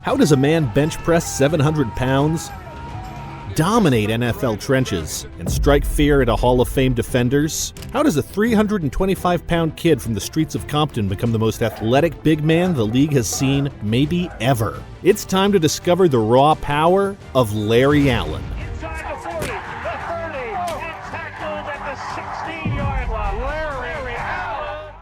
How does a man bench press 700 pounds, dominate NFL trenches, and strike fear into Hall of Fame defenders? How does a 325-pound kid from the streets of Compton become the most athletic big man the league has seen maybe ever? It's time to discover the raw power of Larry Allen. Inside the 40, the 30, and tackled at the 16-yard line. Larry Allen.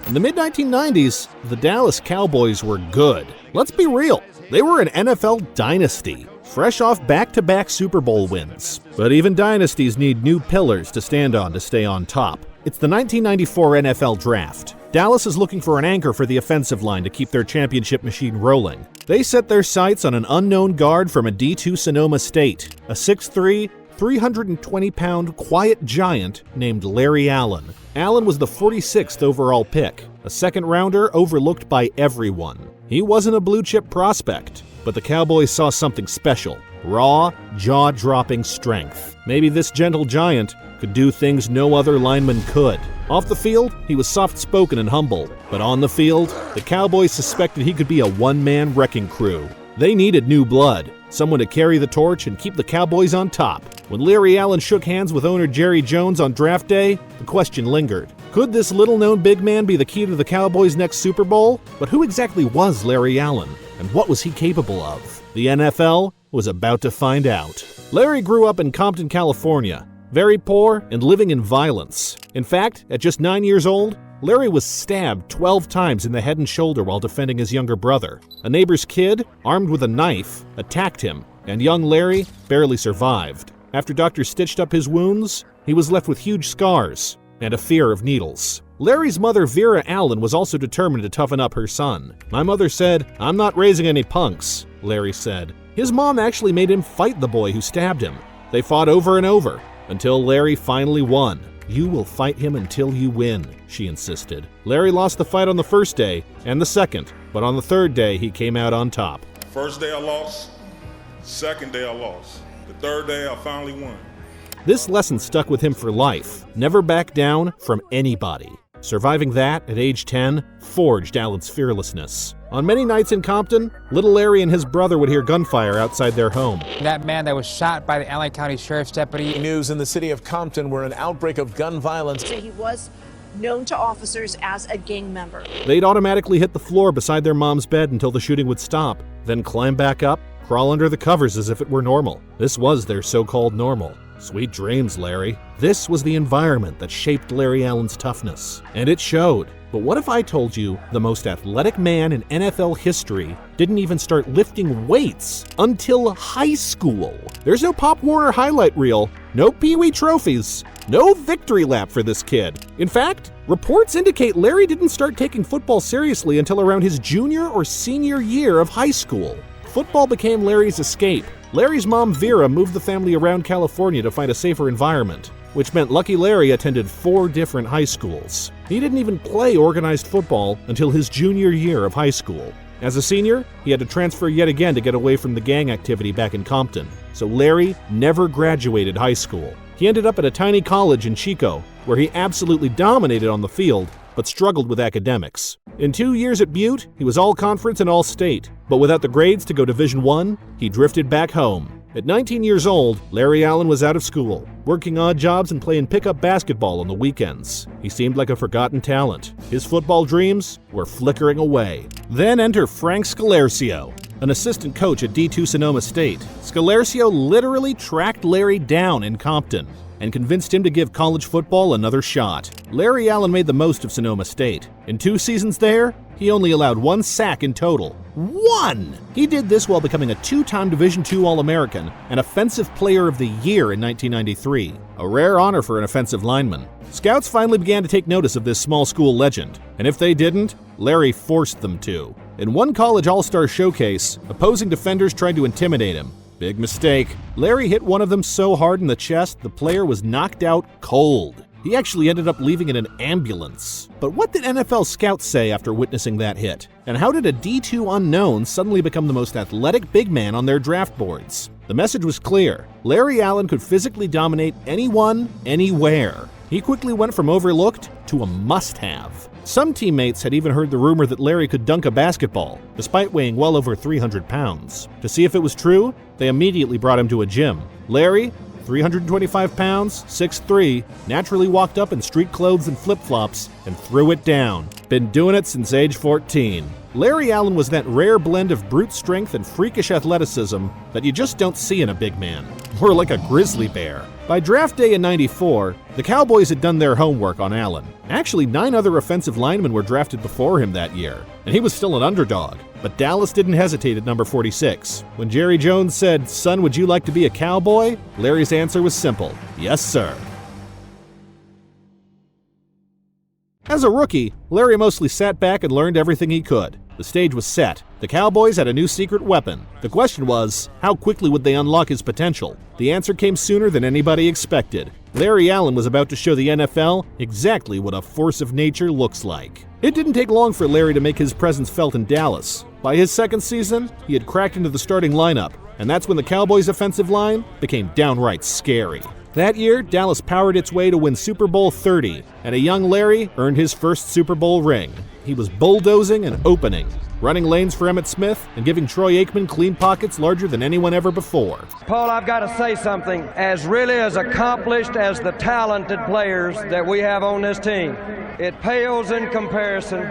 In the mid-1990s, the Dallas Cowboys were good. Let's be real, they were an NFL dynasty, fresh off back-to-back Super Bowl wins. But even dynasties need new pillars to stand on to stay on top. It's the 1994 NFL Draft. Dallas is looking for an anchor for the offensive line to keep their championship machine rolling. They set their sights on an unknown guard from a D2 Sonoma State, a 6'3", 320-pound quiet giant named Larry Allen. Allen was the 46th overall pick, a second-rounder overlooked by everyone. He wasn't a blue-chip prospect, but the Cowboys saw something special: raw, jaw-dropping strength. Maybe this gentle giant could do things no other lineman could. Off the field, he was soft-spoken and humble, but on the field, the Cowboys suspected he could be a one-man wrecking crew. They needed new blood, someone to carry the torch and keep the Cowboys on top. When Larry Allen shook hands with owner Jerry Jones on draft day, the question lingered. Could this little-known big man be the key to the Cowboys' next Super Bowl? But who exactly was Larry Allen, and what was he capable of? The NFL was about to find out. Larry grew up in Compton, California, very poor and living in violence. In fact, at just 9 years old, Larry was stabbed 12 times in the head and shoulder while defending his younger brother. A neighbor's kid, armed with a knife, attacked him, and young Larry barely survived. After doctors stitched up his wounds, he was left with huge scars and a fear of needles. Larry's mother, Vera Allen, was also determined to toughen up her son. "My mother said, 'I'm not raising any punks,'" Larry said. His mom actually made him fight the boy who stabbed him. They fought over and over, until Larry finally won. "You will fight him until you win," she insisted. Larry lost the fight on the first day and the second, but on the third day he came out on top. First day I lost, second day I lost. The third day I finally won. This lesson stuck with him for life. Never back down from anybody. Surviving that at age 10 forged Allen's fearlessness. On many nights in Compton, little Larry and his brother would hear gunfire outside their home. That man that was shot by the Allen County Sheriff's deputy. News in the city of Compton where an outbreak of gun violence. He was known to officers as a gang member. They'd automatically hit the floor beside their mom's bed until the shooting would stop, then climb back up, crawl under the covers as if it were normal. This was their so-called normal. Sweet dreams, Larry. This was the environment that shaped Larry Allen's toughness. And it showed. But what if I told you the most athletic man in NFL history didn't even start lifting weights until high school? There's no Pop Warner highlight reel, no Pee Wee trophies, no victory lap for this kid. In fact, reports indicate Larry didn't start taking football seriously until around his junior or senior year of high school. Football became Larry's escape. Larry's mom, Vera, moved the family around California to find a safer environment, which meant Lucky Larry attended 4 different high schools. He didn't even play organized football until his junior year of high school. As a senior, he had to transfer yet again to get away from the gang activity back in Compton. So Larry never graduated high school. He ended up at a tiny college in Chico, where he absolutely dominated on the field, but struggled with academics. In 2 years at Butte, he was all-conference and all-state, but without the grades to go Division I, he drifted back home. At 19 years old, Larry Allen was out of school, working odd jobs and playing pickup basketball on the weekends. He seemed like a forgotten talent. His football dreams were flickering away. Then enter Frank Scalercio, an assistant coach at D2 Sonoma State. Scalercio literally tracked Larry down in Compton and convinced him to give college football another shot. Larry Allen made the most of Sonoma State. In 2 seasons there, he only allowed 1 sack in total. 1! He did this while becoming a 2-time Division II All-American and Offensive Player of the Year in 1993, a rare honor for an offensive lineman. Scouts finally began to take notice of this small school legend, and if they didn't, Larry forced them to. In one college all-star showcase, opposing defenders tried to intimidate him. Big mistake. Larry hit one of them so hard in the chest, the player was knocked out cold. He actually ended up leaving in an ambulance. But what did NFL scouts say after witnessing that hit? And how did a D2 unknown suddenly become the most athletic big man on their draft boards? The message was clear. Larry Allen could physically dominate anyone, anywhere. He quickly went from overlooked to a must-have. Some teammates had even heard the rumor that Larry could dunk a basketball, despite weighing well over 300 pounds. To see if it was true, they immediately brought him to a gym. Larry, 325 pounds, 6'3", naturally walked up in street clothes and flip-flops and threw it down. Been doing it since age 14. Larry Allen was that rare blend of brute strength and freakish athleticism that you just don't see in a big man. More like a grizzly bear. By draft day in '94, the Cowboys had done their homework on Allen. Actually, 9 other offensive linemen were drafted before him that year, and he was still an underdog. But Dallas didn't hesitate at number 46. When Jerry Jones said, "Son, would you like to be a Cowboy?" Larry's answer was simple, "Yes, sir." As a rookie, Larry mostly sat back and learned everything he could. The stage was set. The Cowboys had a new secret weapon. The question was, how quickly would they unlock his potential? The answer came sooner than anybody expected. Larry Allen was about to show the NFL exactly what a force of nature looks like. It didn't take long for Larry to make his presence felt in Dallas. By his second season, he had cracked into the starting lineup, and that's when the Cowboys' offensive line became downright scary. That year, Dallas powered its way to win Super Bowl 30, and a young Larry earned his first Super Bowl ring. He was bulldozing and opening, running lanes for Emmitt Smith and giving Troy Aikman clean pockets larger than anyone ever before. Paul, I've got to say something. As really as accomplished as the talented players that we have on this team, it pales in comparison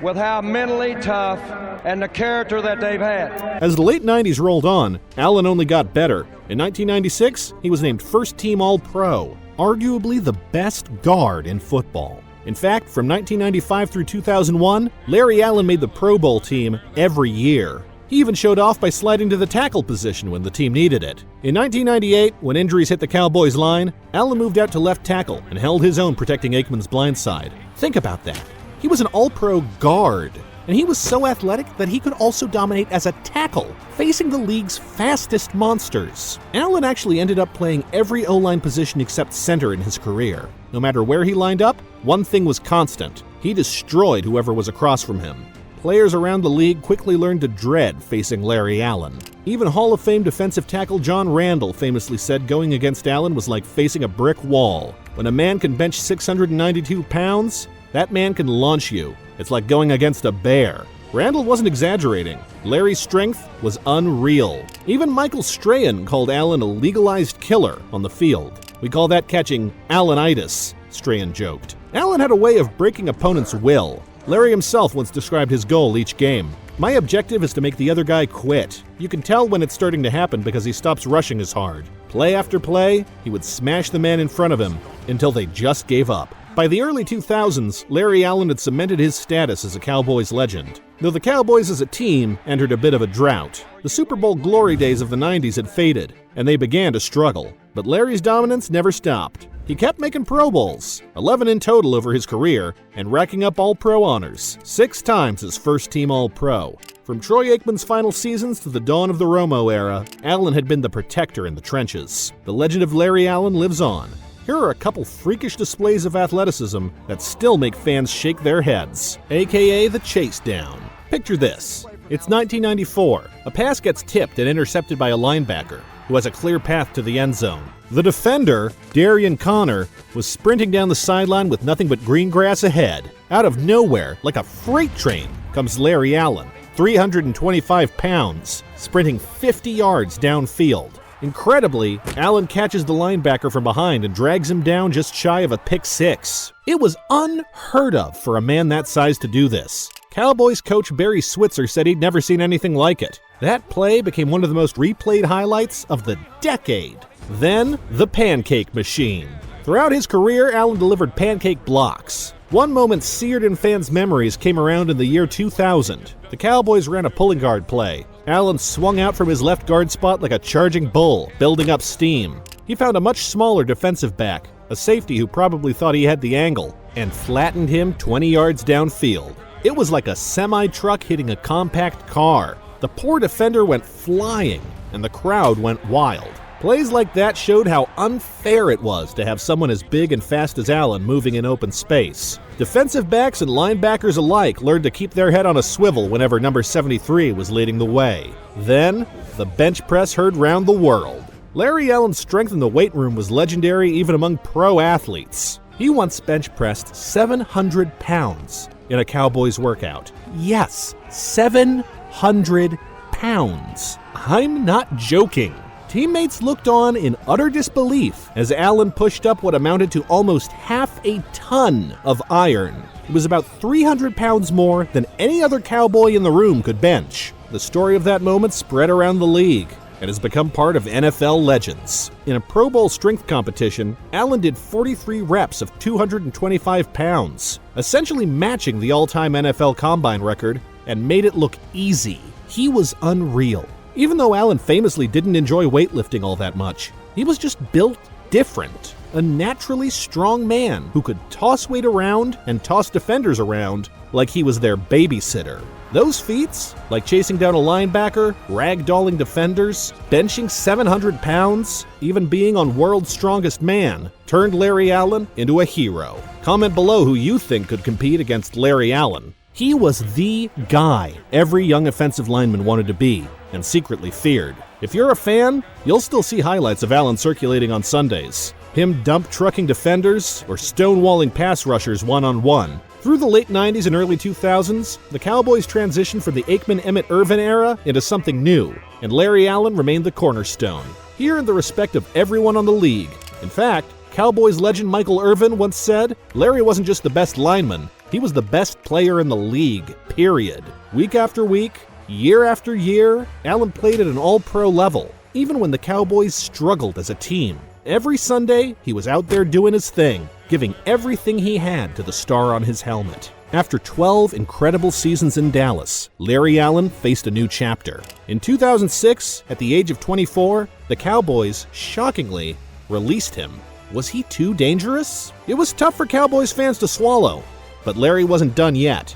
with how mentally tough and the character that they've had. As the late 90s rolled on, Allen only got better. In 1996, he was named first-team All-Pro, arguably the best guard in football. In fact, from 1995 through 2001, Larry Allen made the Pro Bowl team every year. He even showed off by sliding to the tackle position when the team needed it. In 1998, when injuries hit the Cowboys line, Allen moved out to left tackle and held his own protecting Aikman's blind side. Think about that. He was an All-Pro guard, and he was so athletic that he could also dominate as a tackle, facing the league's fastest monsters. Allen actually ended up playing every O-line position except center in his career. No matter where he lined up, one thing was constant. He destroyed whoever was across from him. Players around the league quickly learned to dread facing Larry Allen. Even Hall of Fame defensive tackle John Randall famously said going against Allen was like facing a brick wall. When a man can bench 692 pounds, that man can launch you. It's like going against a bear. Randall wasn't exaggerating. Larry's strength was unreal. Even Michael Strahan called Allen a legalized killer on the field. "We call that catching Allenitis," Strahan joked. Allen had a way of breaking opponents' will. Larry himself once described his goal each game. "My objective is to make the other guy quit. You can tell when it's starting to happen because he stops rushing as hard." Play after play, he would smash the man in front of him until they just gave up. By the early 2000s, Larry Allen had cemented his status as a Cowboys legend. Though the Cowboys as a team entered a bit of a drought. The Super Bowl glory days of the 90s had faded, and they began to struggle. But Larry's dominance never stopped. He kept making Pro Bowls, 11 in total over his career, and racking up All-Pro honors, 6 times as first-team All-Pro. From Troy Aikman's final seasons to the dawn of the Romo era, Allen had been the protector in the trenches. The legend of Larry Allen lives on. Here are a couple freakish displays of athleticism that still make fans shake their heads, aka the chase down. Picture this. It's 1994. A pass gets tipped and intercepted by a linebacker who has a clear path to the end zone. The defender, Darian Connor, was sprinting down the sideline with nothing but green grass ahead. Out of nowhere, like a freight train, comes Larry Allen, 325 pounds, sprinting 50 yards downfield. Incredibly, Allen catches the linebacker from behind and drags him down just shy of a pick six. It was unheard of for a man that size to do this. Cowboys coach Barry Switzer said he'd never seen anything like it. That play became one of the most replayed highlights of the decade. Then, the pancake machine. Throughout his career, Allen delivered pancake blocks. One moment seared in fans' memories came around in the year 2000. The Cowboys ran a pulling guard play. Allen swung out from his left guard spot like a charging bull, building up steam. He found a much smaller defensive back, a safety who probably thought he had the angle, and flattened him 20 yards downfield. It was like a semi-truck hitting a compact car. The poor defender went flying, and the crowd went wild. Plays like that showed how unfair it was to have someone as big and fast as Allen moving in open space. Defensive backs and linebackers alike learned to keep their head on a swivel whenever number 73 was leading the way. Then, the bench press heard round the world. Larry Allen's strength in the weight room was legendary even among pro athletes. He once bench pressed 700 pounds in a Cowboys workout. Yes, 700 pounds. I'm not joking. Teammates looked on in utter disbelief as Allen pushed up what amounted to almost half a ton of iron. It was about 300 pounds more than any other Cowboy in the room could bench. The story of that moment spread around the league and has become part of NFL legends. In a Pro Bowl strength competition, Allen did 43 reps of 225 pounds, essentially matching the all-time NFL Combine record, and made it look easy. He was unreal. Even though Allen famously didn't enjoy weightlifting all that much, he was just built different. A naturally strong man who could toss weight around and toss defenders around like he was their babysitter. Those feats, like chasing down a linebacker, ragdolling defenders, benching 700 pounds, even being on World's Strongest Man, turned Larry Allen into a hero. Comment below who you think could compete against Larry Allen. He was the guy every young offensive lineman wanted to be and secretly feared. If you're a fan, you'll still see highlights of Allen circulating on Sundays. Him dump trucking defenders or stonewalling pass rushers one-on-one. Through the late 90s and early 2000s, the Cowboys transitioned from the Aikman-Emmett Irvin era into something new, and Larry Allen remained the cornerstone. He earned the respect of everyone on the league. In fact, Cowboys legend Michael Irvin once said, Larry wasn't just the best lineman, he was the best player in the league, period. Week after week, year after year, Allen played at an all-pro level, even when the Cowboys struggled as a team. Every Sunday, he was out there doing his thing, giving everything he had to the star on his helmet. After 12 incredible seasons in Dallas, Larry Allen faced a new chapter. In 2006, at the age of 24, the Cowboys, shockingly, released him. Was he too dangerous? It was tough for Cowboys fans to swallow, but Larry wasn't done yet.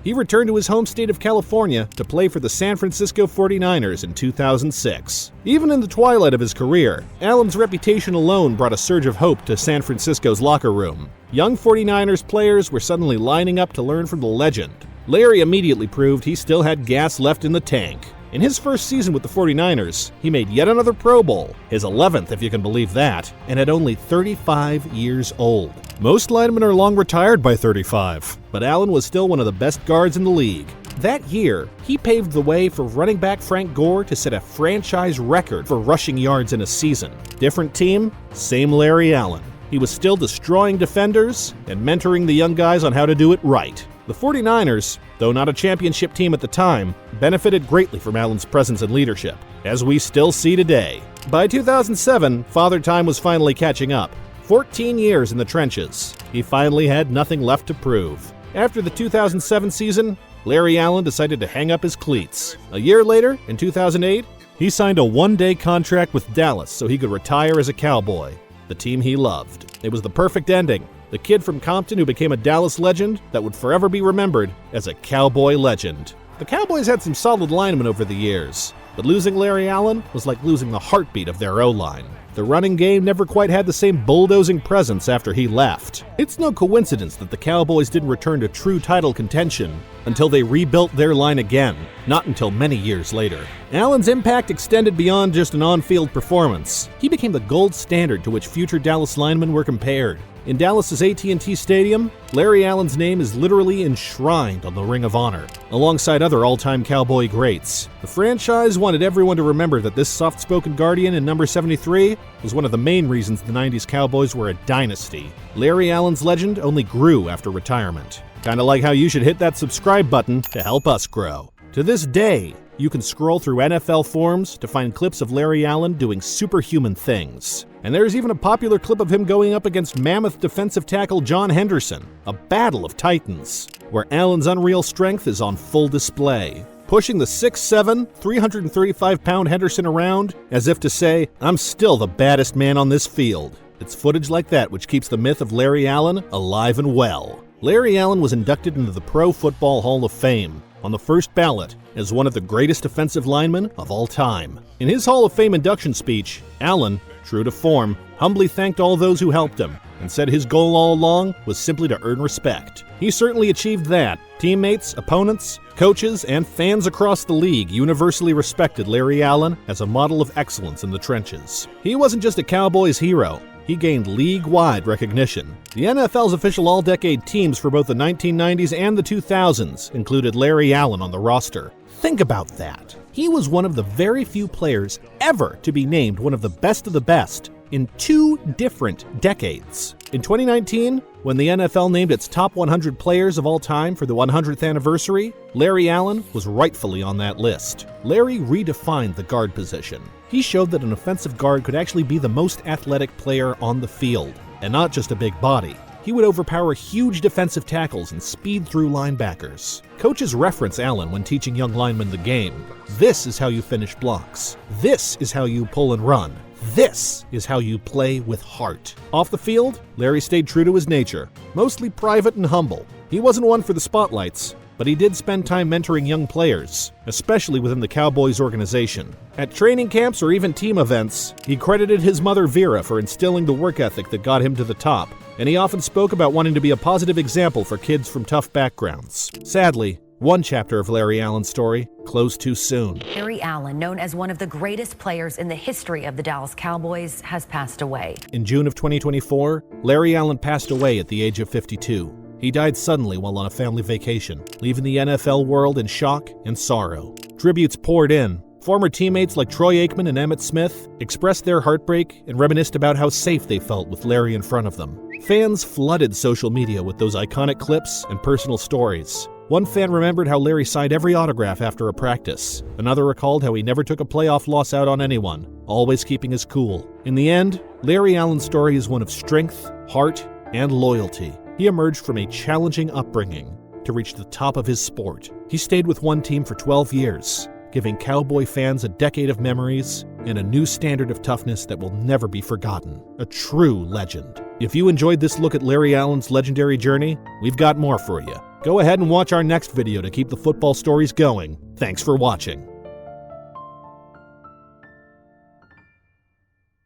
He returned to his home state of California to play for the San Francisco 49ers in 2006. Even in the twilight of his career, Allen's reputation alone brought a surge of hope to San Francisco's locker room. Young 49ers players were suddenly lining up to learn from the legend. Larry immediately proved he still had gas left in the tank. In his first season with the 49ers, he made yet another Pro Bowl, his 11th if you can believe that, and at only 35 years old. Most linemen are long retired by 35, but Allen was still one of the best guards in the league. That year, he paved the way for running back Frank Gore to set a franchise record for rushing yards in a season. Different team, same Larry Allen. He was still destroying defenders and mentoring the young guys on how to do it right. The 49ers, though not a championship team at the time, benefited greatly from Allen's presence and leadership, as we still see today. By 2007, Father Time was finally catching up. 14 years in the trenches. He finally had nothing left to prove. After the 2007 season, Larry Allen decided to hang up his cleats. A year later, in 2008, he signed a one-day contract with Dallas so he could retire as a Cowboy, the team he loved. It was the perfect ending. The kid from Compton who became a Dallas legend that would forever be remembered as a Cowboy legend. The Cowboys had some solid linemen over the years, but losing Larry Allen was like losing the heartbeat of their O-line. The running game never quite had the same bulldozing presence after he left. It's no coincidence that the Cowboys didn't return to true title contention until they rebuilt their line again, not until many years later. Allen's impact extended beyond just an on-field performance. He became the gold standard to which future Dallas linemen were compared. In Dallas's AT&T Stadium, Larry Allen's name is literally enshrined on the Ring of Honor, alongside other all-time Cowboy greats. The franchise wanted everyone to remember that this soft-spoken guardian in number 73 was one of the main reasons the 90s Cowboys were a dynasty. Larry Allen's legend only grew after retirement. Kinda like how you should hit that subscribe button to help us grow. To this day, you can scroll through NFL forums to find clips of Larry Allen doing superhuman things. And there's even a popular clip of him going up against mammoth defensive tackle John Henderson, a battle of titans, where Allen's unreal strength is on full display. Pushing the 6'7", 335-pound Henderson around as if to say, I'm still the baddest man on this field. It's footage like that which keeps the myth of Larry Allen alive and well. Larry Allen was inducted into the Pro Football Hall of Fame on the first ballot as one of the greatest defensive linemen of all time. In his Hall of Fame induction speech, Allen, true to form, humbly thanked all those who helped him and said his goal all along was simply to earn respect. He certainly achieved that. Teammates, opponents, coaches, and fans across the league universally respected Larry Allen as a model of excellence in the trenches. He wasn't just a Cowboys hero. he gained league-wide recognition. The NFL's official all-decade teams for both the 1990s and the 2000s included Larry Allen on the roster. Think about that. He was one of the very few players ever to be named one of the best in 2 different decades. In 2019, when the NFL named its top 100 players of all time for the 100th anniversary, Larry Allen was rightfully on that list. Larry redefined the guard position. He showed that an offensive guard could actually be the most athletic player on the field, and not just a big body. He would overpower huge defensive tackles and speed through linebackers. Coaches reference Allen when teaching young linemen the game. This is how you finish blocks. This is how you pull and run. This is how you play with heart. Off the field, Larry stayed true to his nature, mostly private and humble. He wasn't one for the spotlights, but he did spend time mentoring young players, especially within the Cowboys organization. At training camps or even team events, he credited his mother Vera for instilling the work ethic that got him to the top, and he often spoke about wanting to be a positive example for kids from tough backgrounds. Sadly, one chapter of Larry Allen's story closed too soon. Larry Allen, known as one of the greatest players in the history of the Dallas Cowboys, has passed away. In June of 2024, Larry Allen passed away at the age of 52. He died suddenly while on a family vacation, leaving the NFL world in shock and sorrow. Tributes poured in. Former teammates like Troy Aikman and Emmitt Smith expressed their heartbreak and reminisced about how safe they felt with Larry in front of them. Fans flooded social media with those iconic clips and personal stories. One fan remembered how Larry signed every autograph after a practice. Another recalled how he never took a playoff loss out on anyone, always keeping his cool. In the end, Larry Allen's story is one of strength, heart, and loyalty. He emerged from a challenging upbringing to reach the top of his sport. He stayed with one team for 12 years, giving Cowboy fans a decade of memories and a new standard of toughness that will never be forgotten. A true legend. If you enjoyed this look at Larry Allen's legendary journey, we've got more for you. Go ahead and watch our next video to keep the football stories going. Thanks for watching.